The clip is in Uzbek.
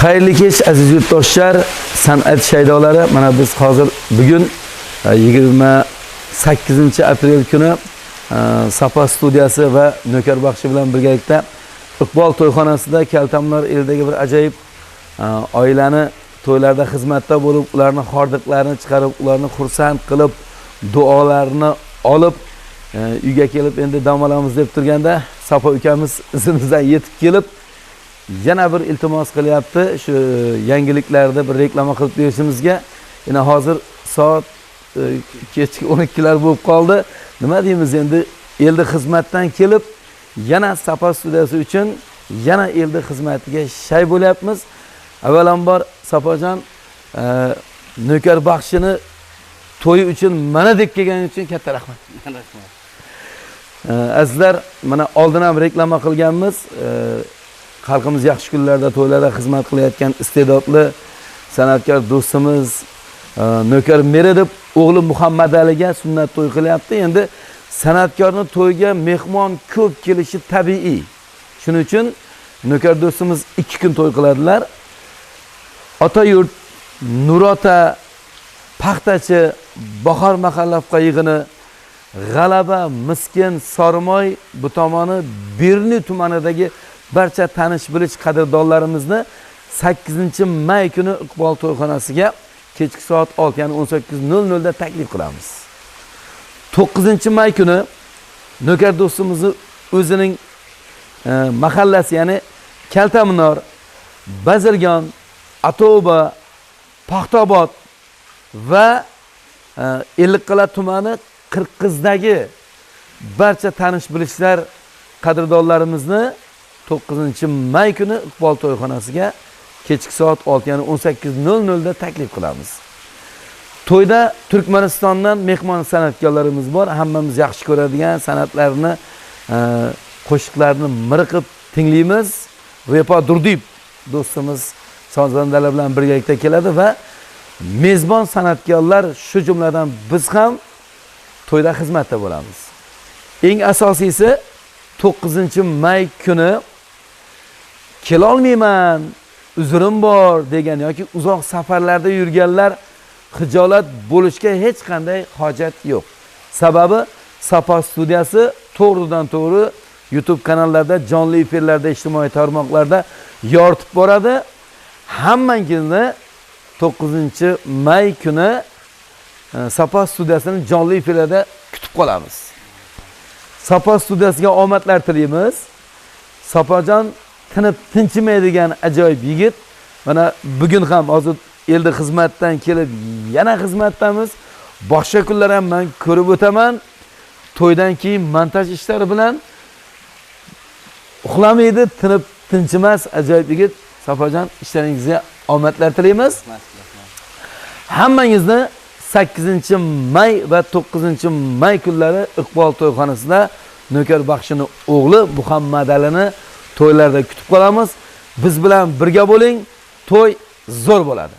Xayrli kech aziz yurtdoshlar, san'at shaydolari. Mana biz hozir bugun 28-aprel kuni Sapa studiyasi va Nökarbaxshi bilan birgalikda Iqbol to'yxonasida Kaltamlar eldagi bir ajoyib oilani to'ylarda xizmatda bo'lib, ularning xordiqlarini chiqarib, ularni xursand qilib, duolarini olib uyga kelib endi dam olamiz deb turganda Sapa ukamiz izimizdan yetib kelib yana bir iltimos qilyapti. Shu yangiliklarda bir reklama qilib berishimizga. Yana hozir soat kechki 12lar bo'lib qoldi. Nima deymiz endi, elda xizmatdan kelib yana Sapa studiyasi uchun yana elda xizmatiga shay bo'lyapmiz. Avvalambor Sapajon Nökarbaxshini to'yi uchun mana deb kelgani uchun katta rahmat. Rahmat. Azizlar, mana oldin ham reklama qilganmiz. Xalqimiz yaxshi kunlarda to'ylarda xizmat qilayotgan iste'dodli san'atkor do'stimiz Nökar Meredov o'g'li Muhammad Aliga sunnat to'y qilyapti. Endi san'atkorning to'yiga mehmon ko'p kelishi tabiiy. Shuning uchun Nökar do'stimiz 2 kun to'y qiladilar. Otayurt, Nurota, Paxtachi, Bahor Maxallavqa yig'ini, G'alaba, Miskin, Sormoy bu tomoni Berni tumanidagi barcha tanish bilish qadrdonlarimizni 8-may kuni Iqbol to'yxonasiga kechki soat 6, ya'ni 18:00 da taklif qilamiz. 9-may kuni Nökar do'stimizni o'zining mahallasi, ya'ni Kaltamnor, Bazirgon, Atoba, Paxtaobod va Ellikqal'a tumani Qirqizdagi barcha tanish bilishlar qadrdonlarimizni 9-may kuni Iqbol to'yxonasiga kechki soat 6, ya'ni 18:00 da taklif qilamiz. To'yda Turkmanistondan mehmon san'atkorlarimiz bor. Hammamiz yaxshi ko'radigan san'atlarni, qo'shiqlarni miriqib tinglaymiz. Repo Durdiyev do'stimiz sozandalar bilan birgalikda keladi va mezbon san'atkorlar, shu jumladan biz ham to'yda xizmatda bo'lamiz. Eng asosiysi 9-may kuni kela olmayman, uzrim bor degan yoki uzoq safarlarda yurganlar xijolat bo'lishga hech qanday hojat yo'q. Sababi Sapa studiyasi to'g'ridan-to'g'ri YouTube kanallarda, jonli efirlarda, ijtimoiy tarmoqlarda yoritib boradi. Hammangizni 9-may kuni Sapa studiyasining jonli efirlarda kutib qolamiz. Sapa studiyasiga omadlar tilaymiz. Sapajon tinib tinchimaydigan ajoyib yigit. Mana bugun ham hozir elda xizmatdan kelib yana xizmatdamiz. Boshqa kunlar ham men ko'rib o'taman. To'ydan keyin montaj ishlari bilan uxlamaydi, tinib tinchimas ajoyib yigit. Sapajon, ishlaringizga omadlar tilaymiz. Hammangizni 8-may va 9-may kunlari Iqbol to'yxonasida Nökarbaxshining o'g'li Muhammad Alini to'ylarda kutib qolamiz. Biz bilan birga bo'ling. To'y zo'r bo'ladi.